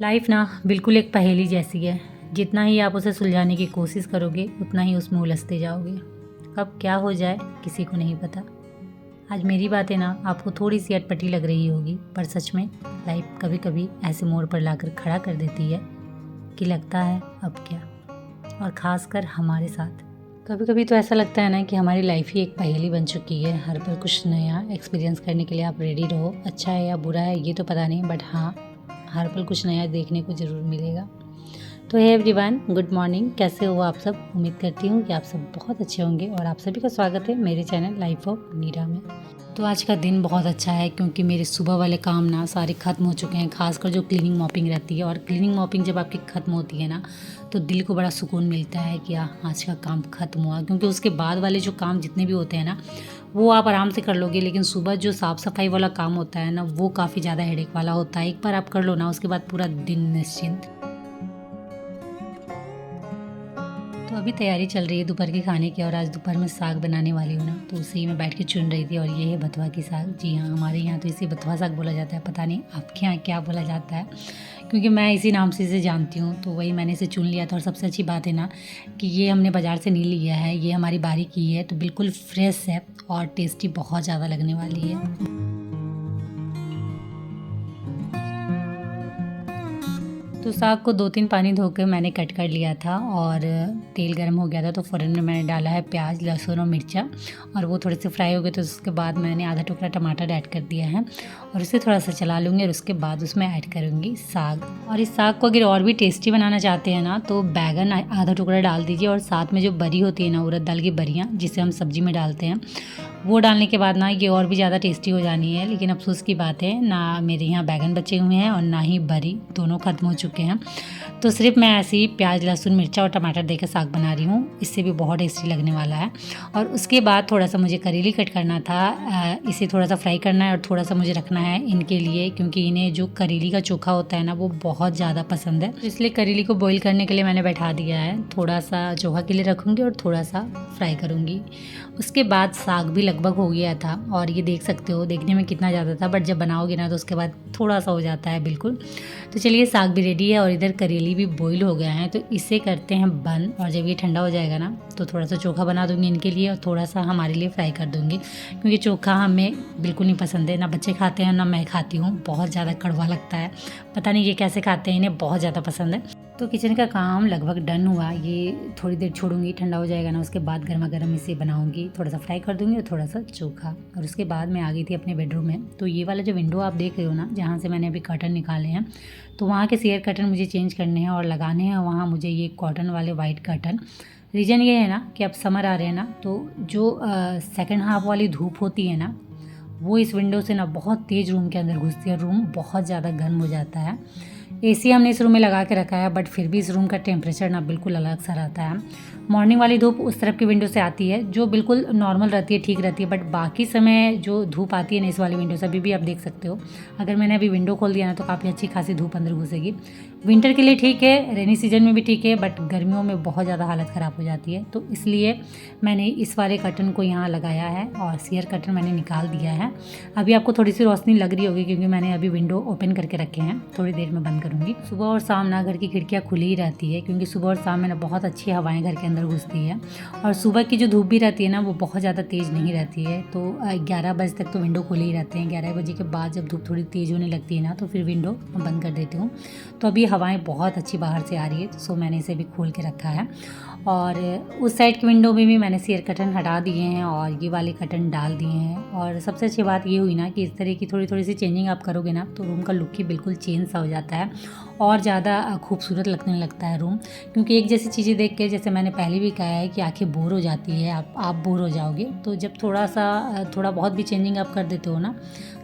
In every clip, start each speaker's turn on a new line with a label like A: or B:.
A: Life ना बिल्कुल एक पहेली जैसी है। जितना ही आप उसे सुलझाने की कोशिश करोगे उतना ही उसमें उलझते जाओगे। कब क्या हो जाए किसी को नहीं पता। आज मेरी बातें ना आपको थोड़ी सी अटपटी लग रही होगी, पर सच में लाइफ कभी कभी ऐसे मोड़ पर लाकर खड़ा कर देती है कि लगता है अब क्या। और ख़ासकर हमारे साथ कभी कभी तो ऐसा लगता है ना कि हमारी लाइफ ही एक पहेली बन चुकी है। हर पल कुछ नया एक्सपीरियंस करने के लिए आप रेडी रहो। अच्छा है या बुरा है ये तो पता नहीं, बट हाँ, हर पल कुछ नया देखने को ज़रूर मिलेगा। तो हे एवरीवन, गुड मॉर्निंग। कैसे हो आप सब? उम्मीद करती हूँ कि आप सब बहुत अच्छे होंगे और आप सभी का स्वागत है मेरे चैनल लाइफ ऑफ नीरा में। तो आज का दिन बहुत अच्छा है क्योंकि मेरे सुबह वाले काम ना सारे ख़त्म हो चुके हैं। खासकर जो क्लीनिंग मॉपिंग रहती है, और क्लीनिंग मॉपिंग जब आपकी ख़त्म होती है ना तो दिल को बड़ा सुकून मिलता है कि आज का काम ख़त्म हुआ। क्योंकि उसके बाद वाले जो काम जितने भी होते हैं ना वो आप आराम से कर लोगे, लेकिन सुबह जो साफ़ सफाई वाला काम होता है ना वो काफ़ी ज़्यादा हेडेक वाला होता है। एक बार आप कर लो ना उसके बाद पूरा दिन निश्चिंत। तो अभी तैयारी चल रही है दोपहर के खाने की, और आज दोपहर में साग बनाने वाली हूँ ना, तो उसे ही मैं बैठ के चुन रही थी। और ये है बथुआ की साग। जी हाँ, हमारे यहाँ तो इसे बथुआ साग बोला जाता है। पता नहीं आपके यहाँ क्या बोला जाता है, क्योंकि मैं इसी नाम से इसे जानती हूँ। तो वही मैंने इसे चुन लिया था। और सबसे अच्छी बात है ना कि ये हमने बाज़ार से नहीं लिया है, ये हमारी बारी की है, तो बिल्कुल फ्रेश है और टेस्टी बहुत ज़्यादा लगने वाली है। तो साग को 2-3 पानी धोकर मैंने कट कर लिया था, और तेल गर्म हो गया था तो फ़ौरन में मैंने डाला है प्याज, लहसुन और मिर्चा, और वो थोड़े से फ्राई हो गए तो उसके बाद मैंने आधा टुकड़ा टमाटर ऐड कर दिया है और उसे थोड़ा सा चला लूँगी। और उसके बाद उसमें ऐड करूँगी साग। और इस साग को अगर और भी टेस्टी बनाना चाहते हैं ना तो बैगन आधा टुकड़ा डाल दीजिए, और साथ में जो बरी होती है ना, उड़द दाल की बरियाँ, जिसे हम सब्जी में डालते हैं, वो डालने के बाद ना ये और भी ज़्यादा टेस्टी हो जानी है। लेकिन अफसोस की बात है ना, मेरे यहाँ बैगन बचे हुए हैं और ना ही बरी, दोनों ख़त्म हो चुके हैं। तो सिर्फ मैं ऐसे ही प्याज, लहसुन, मिर्चा और टमाटर देकर साग बना रही हूँ। इससे भी बहुत टेस्टी लगने वाला है। और उसके बाद थोड़ा सा मुझे करेली कट करना था, इसे थोड़ा सा फ्राई करना है और थोड़ा सा मुझे रखना है इनके लिए, क्योंकि इन्हें जो करेली का चोखा होता है ना वो बहुत ज़्यादा पसंद है। तो इसलिए करेली को बॉईल करने के लिए मैंने बैठा दिया है। थोड़ा सा चोखा के लिए रखूँगी और थोड़ा सा फ्राई करूँगी। उसके बाद साग भी लगभग हो गया था, और ये देख सकते हो देखने में कितना ज़्यादा था, बट जब बनाओगे ना तो उसके बाद थोड़ा सा हो जाता है बिल्कुल। तो चलिए, साग भी रेडी है और इधर करेली भी बॉईल हो गया है, तो इसे करते हैं बंद। और जब ये ठंडा हो जाएगा ना तो थोड़ा सा चोखा बना दूंगी इनके लिए, और थोड़ा सा हमारे लिए फ्राई कर दूंगी, क्योंकि चोखा हमें बिल्कुल नहीं पसंद है। ना बच्चे खाते हैं ना मैं खाती हूँ, बहुत ज़्यादा कड़वा लगता है। पता नहीं ये कैसे खाते हैं, इन्हें बहुत ज़्यादा पसंद है। तो किचन का काम लगभग डन हुआ। ये थोड़ी देर छोड़ूंगी, ठंडा हो जाएगा ना उसके बाद गर्मा गर्म इसे बनाऊंगी, थोड़ा सा फ्राई कर दूंगी और थोड़ा सा चोखा। और उसके बाद मैं आ गई थी अपने बेडरूम में। तो ये वाला जो विंडो आप देख रहे हो ना, जहाँ से मैंने अभी कर्टन निकाले हैं, तो वहाँ के शेयर कर्टन मुझे चेंज करने हैं और लगाने हैं वहाँ मुझे ये कॉटन वाले वाइट कर्टन। रीज़न ये है ना कि अब समर आ रहे हैं ना, तो जो सेकेंड हाफ वाली धूप होती है ना वो इस विंडो से ना बहुत तेज़ रूम के अंदर घुसती है। रूम बहुत ज़्यादा गर्म हो जाता है। एसी हमने इस रूम में लगा के रखा है, बट फिर भी इस रूम का टेम्परेचर ना बिल्कुल अलग सा रहता है। मॉर्निंग वाली धूप उस तरफ की विंडो से आती है जो बिल्कुल नॉर्मल रहती है, ठीक रहती है, बट बाकी समय जो धूप आती है ना इस वाली विंडो से, अभी भी आप देख सकते हो, अगर मैंने अभी विंडो खोल दिया ना तो काफ़ी अच्छी खासी धूप अंदर घुसेगी। विंटर के लिए ठीक है, रेनी सीजन में भी ठीक है, बट गर्मियों में बहुत ज़्यादा हालत ख़राब हो जाती है। तो इसलिए मैंने इस वाले कर्टन को यहाँ लगाया है और शेयर कर्टन मैंने निकाल दिया है। अभी आपको थोड़ी सी रोशनी लग रही होगी क्योंकि मैंने अभी विंडो ओपन करके रखे हैं, थोड़ी देर में बंद करूँगी। सुबह और शाम ना घर की खिड़कियाँ खुली ही रहती है, क्योंकि सुबह और शाम में ना बहुत अच्छी हवाएं घर के अंदर घुसती है। और सुबह की जो धूप भी रहती है ना वो बहुत ज़्यादा तेज़ नहीं रहती है। तो 11 बजे तक तो विंडो खुले ही रहते हैं। 11 बजे के बाद जब धूप थोड़ी तेज़ होने लगती है ना तो फिर विंडो बंद कर देती हूँ। तो अभी हवाएं बहुत अच्छी बाहर से आ रही है, तो सो मैंने इसे भी खोल के रखा है। और उस साइड की विंडो में भी मैंने शेयर कर्टन हटा दिए हैं और ये वाले कर्टन डाल दिए हैं। और सबसे अच्छी बात ये हुई ना कि इस तरह की थोड़ी थोड़ी सी चेंजिंग आप करोगे ना तो रूम का लुक ही बिल्कुल चेंज सा हो जाता है और ज़्यादा खूबसूरत लगने लगता है रूम। क्योंकि एक जैसी चीज़ें देख के, जैसे मैंने पहले भी कहा है कि आंखें बोर हो जाती है, आप बोर हो जाओगे। तो जब थोड़ा बहुत भी चेंजिंग आप कर देते हो ना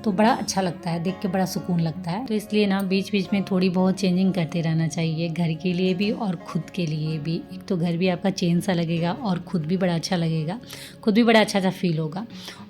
A: तो बड़ा अच्छा लगता है, देख के बड़ा सुकून लगता है। तो इसलिए ना बीच बीच में थोड़ी बहुत चेंजिंग करते रहना चाहिए, घर के लिए भी और खुद के लिए भी। एक तो घर भी आपका चेंज सा लगेगा और खुद भी बड़ा अच्छा लगेगा, खुद भी बड़ा अच्छा सा फील होगा।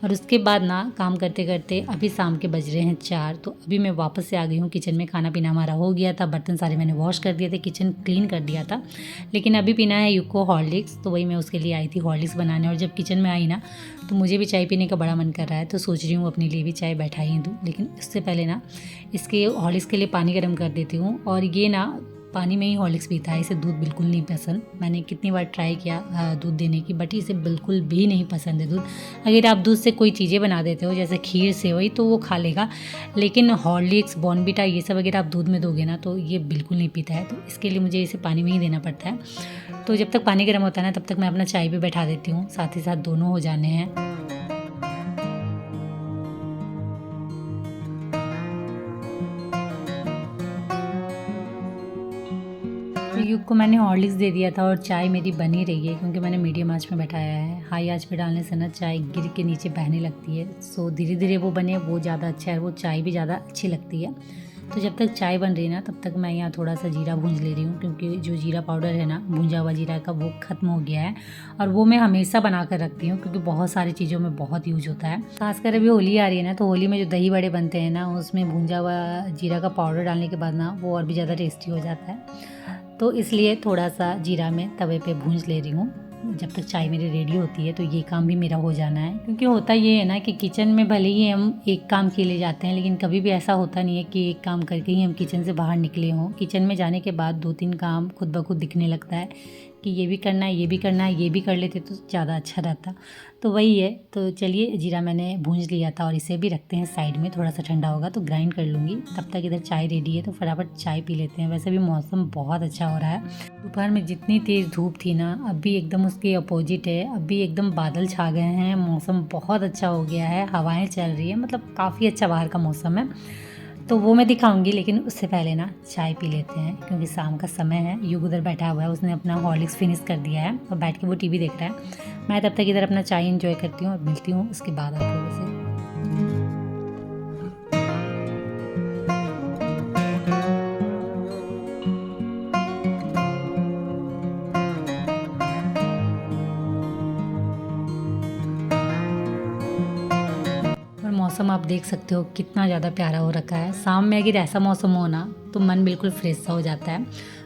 A: और उसके बाद ना काम करते करते अभी शाम के बज रहे हैं 4, तो अभी मैं वापस से आ गई हूँ किचन में। खाना पीना हमारा हो गया था, बर्तन सारे मैंने वॉश कर दिए थे, किचन क्लीन कर दिया था। लेकिन अभी पीना है यूको हॉर्लिक्स, तो वही मैं उसके लिए आई थी हॉर्लिक्स बनाने। और जब किचन में आई ना तो मुझे भी चाय पीने का बड़ा मन कर रहा है, तो सोच रही हूँ अपने लिए भी चाय बैठा बैठा ही दूँ। लेकिन इससे पहले ना इसके हॉर्लिक्स के लिए पानी गर्म कर देती हूँ, और ये ना पानी में ही हॉर्लिक्स पीता है, इसे दूध बिल्कुल नहीं पसंद। मैंने कितनी बार ट्राई किया दूध देने की, बट इसे बिल्कुल भी नहीं पसंद है दूध। अगर आप दूध से कोई चीज़ें बना देते हो जैसे खीर सेवई तो वो खा लेगा, लेकिन हॉर्लिक्स बॉर्नवीटा ये सब अगर आप दूध में दोगे ना तो ये बिल्कुल नहीं पीता है। तो इसके लिए मुझे इसे पानी में ही देना पड़ता है। तो जब तक पानी गर्म होता है ना तब तक मैं अपना चाय भी बैठा देती हूँ, साथ ही साथ दोनों हो जाने हैं। तो युग को मैंने हॉर्लिक्स दे दिया था और चाय मेरी बनी रही है, क्योंकि मैंने मीडियम आंच में बैठाया है। हाई आंच पे डालने से ना चाय गिर के नीचे बहने लगती है। सो धीरे धीरे वो बने वो ज़्यादा अच्छा है, वो चाय भी ज़्यादा अच्छी लगती है। तो जब तक चाय बन रही है ना तब तक मैं यहाँ थोड़ा सा जीरा भूंज ले रही हूँ, क्योंकि जो जीरा पाउडर है ना भूंजा हुआ जीरा का वो ख़त्म हो गया है। और वो मैं हमेशा बना कर रखती हूँ, क्योंकि बहुत सारी चीज़ों में बहुत यूज होता है। खासकर अभी होली आ रही है ना, तो होली में जो दही बड़े बनते हैं ना उसमें भूंजा हुआ जीरा का पाउडर डालने के बाद ना वो और भी ज़्यादा टेस्टी हो जाता है। तो इसलिए थोड़ा सा जीरा मैं तवे पे भूंज ले रही हूँ। जब तक चाय मेरी रेडी होती है तो ये काम भी मेरा हो जाना है, क्योंकि होता ये है ना कि किचन में भले ही हम एक काम के लिए जाते हैं, लेकिन कभी भी ऐसा होता नहीं है कि एक काम करके ही हम किचन से बाहर निकले हों। किचन में जाने के बाद 2-3 काम खुद ब खुद दिखने लगता है कि ये भी करना है, ये भी करना है, ये भी कर लेते तो ज़्यादा अच्छा रहता। तो वही है। तो चलिए जीरा मैंने भूंज लिया था और इसे भी रखते हैं साइड में, थोड़ा सा ठंडा होगा तो ग्राइंड कर लूँगी। तब तक इधर चाय रेडी है तो फटाफट चाय पी लेते हैं। वैसे भी मौसम बहुत अच्छा हो रहा है। दोपहर में जितनी तेज़ धूप थी ना अभी एकदम उसके अपोजिट है, अभी एकदम बादल छा गए हैं, मौसम बहुत अच्छा हो गया है, हवाएँ चल रही है, मतलब काफ़ी अच्छा बाहर का मौसम है। तो वो मैं दिखाऊंगी, लेकिन उससे पहले ना चाय पी लेते हैं, क्योंकि शाम का समय है। युग उधर बैठा हुआ है, उसने अपना हॉर्लिक्स फिनिश कर दिया है और बैठ के वो टीवी देख रहा है। मैं तब तक इधर अपना चाय एंजॉय करती हूँ और मिलती हूँ उसके बाद आप लोगों से। और मौसम आप देख सकते हो कितना ज़्यादा प्यारा हो रखा है। शाम में अगर ऐसा मौसम हो ना तो मन बिल्कुल फ्रेश सा हो जाता है।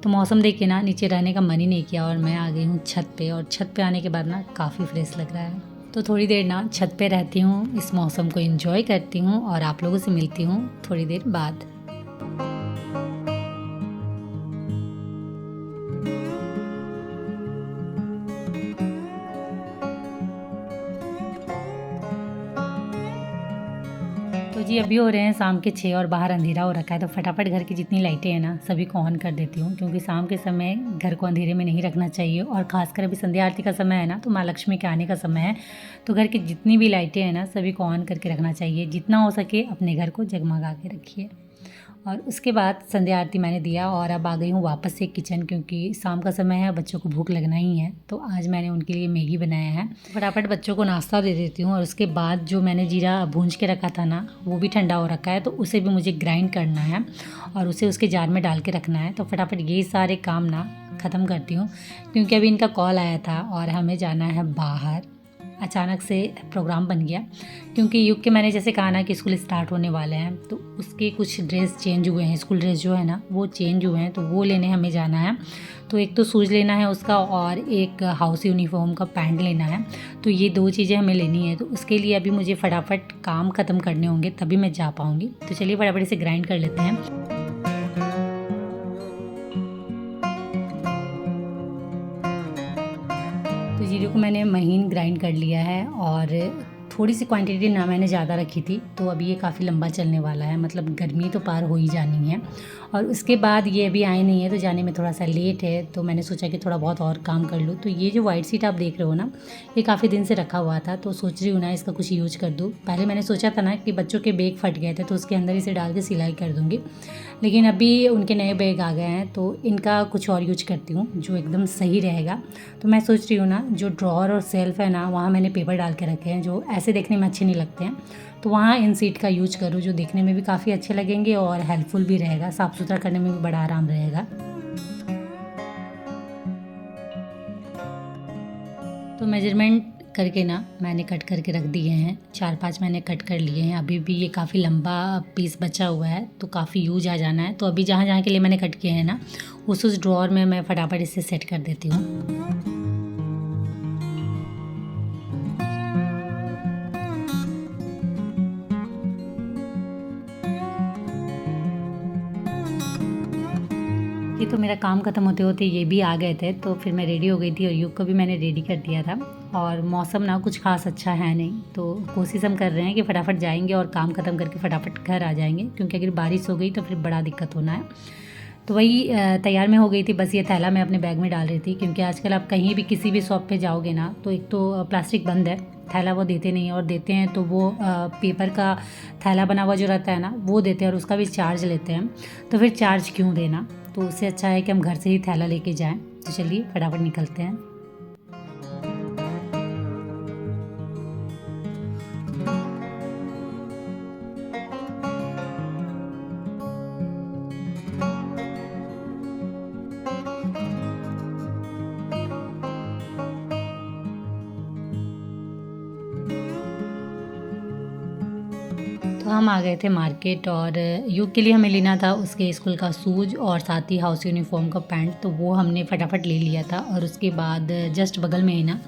A: तो मौसम देख के ना नीचे रहने का मन ही नहीं किया और मैं आ गई हूँ छत पे, और छत पे आने के बाद ना काफ़ी फ्रेश लग रहा है। तो थोड़ी देर ना छत पे रहती हूँ, इस मौसम को एंजॉय करती हूँ और आप लोगों से मिलती हूँ थोड़ी देर बाद। तो जी अभी हो रहे हैं शाम के 6 और बाहर अंधेरा हो रखा है। तो फटाफट घर की जितनी लाइटें हैं ना सभी को ऑन कर देती हूँ, क्योंकि शाम के समय घर को अंधेरे में नहीं रखना चाहिए। और ख़ासकर अभी संध्या आरती का समय है ना, तो माँ लक्ष्मी के आने का समय है। तो घर की जितनी भी लाइटें हैं ना सभी को ऑन करके रखना चाहिए। जितना हो सके अपने घर को जगमगा के रखिए। और उसके बाद संध्या आरती मैंने दिया और अब आ गई हूँ वापस से किचन, क्योंकि शाम का समय है, बच्चों को भूख लगना ही है। तो आज मैंने उनके लिए मैगी बनाया है। फटाफट बच्चों को नाश्ता दे देती हूँ, और उसके बाद जो मैंने जीरा भूंज के रखा था ना वो भी ठंडा हो रखा है, तो उसे भी मुझे ग्राइंड करना है और उसे उसके जार में डाल के रखना है। तो फटाफट ये सारे काम ना ख़त्म करती हूँ, क्योंकि अभी इनका कॉल आया था और हमें जाना है बाहर। अचानक से प्रोग्राम बन गया, क्योंकि युग के मैंने जैसे कहा ना कि स्कूल स्टार्ट होने वाले हैं, तो उसके कुछ ड्रेस चेंज हुए हैं, स्कूल ड्रेस जो है ना वो चेंज हुए हैं, तो वो लेने हमें जाना है। तो एक तो शूज़ लेना है उसका और एक हाउस यूनिफॉर्म का पैंट लेना है। तो ये 2 चीज़ें हमें लेनी है। तो उसके लिए अभी मुझे फटाफट काम ख़त्म करने होंगे तभी मैं जा पाऊँगी। तो चलिए फटाफट इसे ग्राइंड कर लेते हैं। तो जीरे को मैंने महीन ग्राइंड कर लिया है, और थोड़ी सी क्वांटिटी ना मैंने ज़्यादा रखी थी, तो अभी ये काफ़ी लंबा चलने वाला है, मतलब गर्मी तो पार हो ही जानी है। और उसके बाद ये अभी आए नहीं है, तो जाने में थोड़ा सा लेट है, तो मैंने सोचा कि थोड़ा बहुत और काम कर लूँ। तो ये जो वाइट शीट आप देख रहे हो ना, ये काफ़ी दिन से रखा हुआ था, तो सोच रही हूँ ना इसका कुछ यूज कर दूँ। पहले मैंने सोचा था ना कि बच्चों के बैग फट गए थे तो उसके अंदर इसे डाल के सिलाई कर दूँगी, लेकिन अभी उनके नए बैग आ गए हैं तो इनका कुछ और यूज करती हूँ जो एकदम सही रहेगा। तो मैं सोच रही हूँ ना जो ड्रॉअर और सेल्फ़ है ना वहाँ मैंने पेपर डाल के रखे हैं, जो ऐसे देखने में अच्छे नहीं लगते हैं, तो वहाँ इन सीट का यूज करूँ, जो देखने में भी काफ़ी अच्छे लगेंगे और हेल्पफुल भी रहेगा, साफ़ सुथरा करने में भी बड़ा आराम रहेगा। तो मेजरमेंट करके ना मैंने कट करके रख दिए हैं, 4-5 मैंने कट कर लिए हैं। अभी भी ये काफ़ी लंबा पीस बचा हुआ है, तो काफ़ी यूज आ जाना है। तो अभी जहाँ जहाँ के लिए मैंने कट किए हैं ना उस ड्रॉअर में मैं फटाफट इसे सेट कर देती हूँ। ये तो मेरा काम ख़त्म होते होते ये भी आ गए थे, तो फिर मैं रेडी हो गई थी और युग को भी मैंने रेडी कर दिया था। और मौसम ना कुछ खास अच्छा है नहीं, तो कोशिश हम कर रहे हैं कि फटाफट जाएंगे और काम ख़त्म करके फटाफट घर आ जाएंगे, क्योंकि अगर बारिश हो गई तो फिर बड़ा दिक्कत होना है। तो वही तैयार मैं हो गई थी, बस ये थैला मैं अपने बैग में डाल रही थी, क्योंकि आजकल आप कहीं भी किसी भी शॉप पे जाओगे ना, तो एक तो प्लास्टिक बंद है, थैला वो देते नहीं है, और देते हैं तो वो पेपर का थैला बना हुआ जो रहता है ना वो देते हैं, और उसका भी चार्ज लेते हैं। तो फिर चार्ज क्यों देना, तो उससे अच्छा है कि हम घर से ही थैला लेके जाएं। तो चलिए फटाफट निकलते हैं। तो हम आ गए थे मार्केट, और युग के लिए हमें लेना था उसके स्कूल का शूज़ और साथ ही हाउस यूनिफॉर्म का पैंट, तो वो हमने फटाफट ले लिया था। और उसके बाद जस्ट बगल में ही ना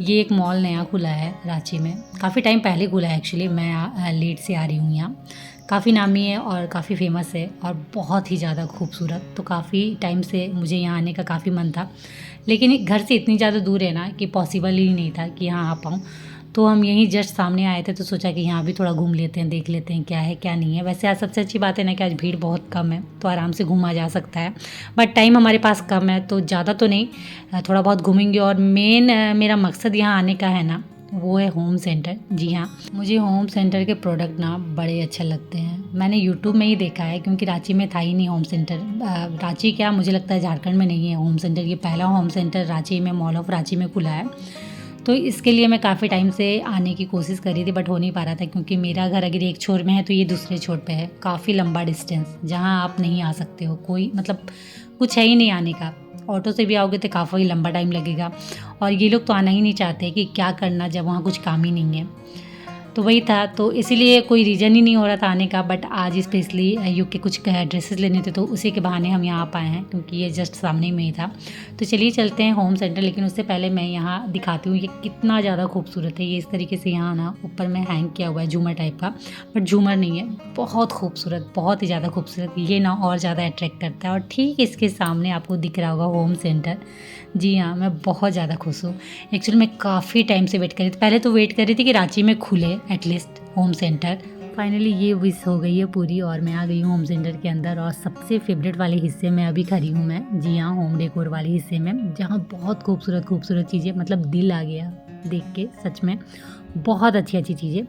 A: ये एक मॉल नया खुला है रांची में, काफ़ी टाइम पहले खुला है एक्चुअली, मैं लेट से आ रही हूँ यहाँ। काफ़ी नामी है और काफ़ी फेमस है और बहुत ही ज़्यादा खूबसूरत, तो काफ़ी टाइम से मुझे यहाँ आने का काफ़ी मन था, लेकिन घर से इतनी ज़्यादा दूर है ना कि पॉसिबल ही नहीं था कि यहाँ आ पाऊँ। तो हम यहीं जस्ट सामने आए थे, तो सोचा कि यहाँ भी थोड़ा घूम लेते हैं, देख लेते हैं क्या है क्या नहीं है। वैसे आज सबसे अच्छी बात है ना कि आज भीड़ बहुत कम है, तो आराम से घूमा जा सकता है, बट टाइम हमारे पास कम है, तो ज़्यादा तो नहीं, थोड़ा बहुत घूमेंगे। और मेन मेरा मकसद यहाँ आने का है ना, वो है होम सेंटर। जी हाँ, मुझे होम सेंटर के प्रोडक्ट ना बड़े अच्छे लगते हैं। मैंने यूट्यूब में ही देखा है, क्योंकि रांची में था ही नहीं होम सेंटर। रांची क्या, मुझे लगता है झारखंड में नहीं है होम सेंटर, ये पहला होम सेंटर रांची में, मॉल ऑफ रांची में खुला है। तो इसके लिए मैं काफ़ी टाइम से आने की कोशिश कर रही थी, बट हो नहीं पा रहा था, क्योंकि मेरा घर अगर एक छोर में है तो ये दूसरे छोर पे है, काफ़ी लंबा डिस्टेंस, जहाँ आप नहीं आ सकते हो, कोई मतलब कुछ है ही नहीं आने का। ऑटो से भी आओगे तो काफ़ी लंबा टाइम लगेगा, और ये लोग तो आना ही नहीं चाहते कि क्या करना जब वहाँ कुछ काम ही नहीं है। तो वही था, तो इसीलिए कोई रीज़न ही नहीं हो रहा था आने का। बट आज स्पेशली युग के कुछ ड्रेसेस लेने थे, तो उसी के बहाने हम यहाँ पाए हैं, क्योंकि ये जस्ट सामने में ही था। तो चलिए चलते हैं होम सेंटर, लेकिन उससे पहले मैं यहाँ दिखाती हूँ ये कितना ज़्यादा खूबसूरत है। ये इस तरीके से यहाँ ना ऊपर में हैंग किया हुआ है झूमर टाइप का, बट झूमर नहीं है, बहुत खूबसूरत, बहुत ही ज़्यादा खूबसूरत, ये ना और ज़्यादा अट्रैक्ट करता है। और ठीक इसके सामने आपको दिख रहा होगा होम सेंटर। जी हाँ, मैं बहुत ज़्यादा खुश हूँ। एक्चुअली मैं काफ़ी टाइम से वेट कर रही थी, पहले तो वेट कर रही थी कि रांची में खुले एटलीस्ट होम सेंटर। फाइनली ये विश हो गई है पूरी, और मैं आ गई हूँ होम सेंटर के अंदर, और सबसे फेवरेट वाले हिस्से में अभी खड़ी हूँ मैं। जी हाँ, होम डेकोर वाले हिस्से में, जहाँ बहुत खूबसूरत खूबसूरत चीज़ें, मतलब दिल आ गया देख के, सच में बहुत अच्छी अच्छी चीज़ें।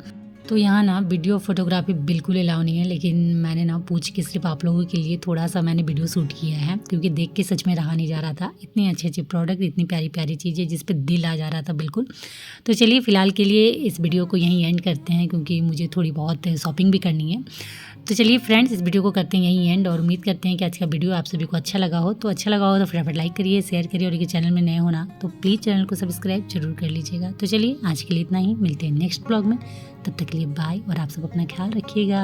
A: तो यहाँ ना वीडियो फोटोग्राफी बिल्कुल अलाउ नहीं है, लेकिन मैंने ना पूछ के सिर्फ आप लोगों के लिए थोड़ा सा मैंने वीडियो शूट किया है, क्योंकि देख के सच में रहा नहीं जा रहा था। इतनी अच्छे अच्छे प्रोडक्ट, इतनी प्यारी प्यारी चीज़ें जिस पे दिल आ जा रहा था बिल्कुल। तो चलिए फ़िलहाल के लिए इस वीडियो को यहीं एंड करते हैं, क्योंकि मुझे थोड़ी बहुत शॉपिंग भी करनी है। तो चलिए फ्रेंड्स, इस वीडियो को करते हैं यहीं एंड, और उम्मीद करते हैं कि आज का वीडियो आप सभी को अच्छा लगा हो। तो अच्छा लगा हो तो फटाफट लाइक करिए, शेयर करिए, और ये चैनल में नए होना तो प्लीज़ चैनल को सब्सक्राइब जरूर कर लीजिएगा। तो चलिए आज के लिए इतना ही, मिलते हैं नेक्स्ट ब्लॉग में, तब तक के लिए बाय, और आप सब अपना ख्याल रखिएगा।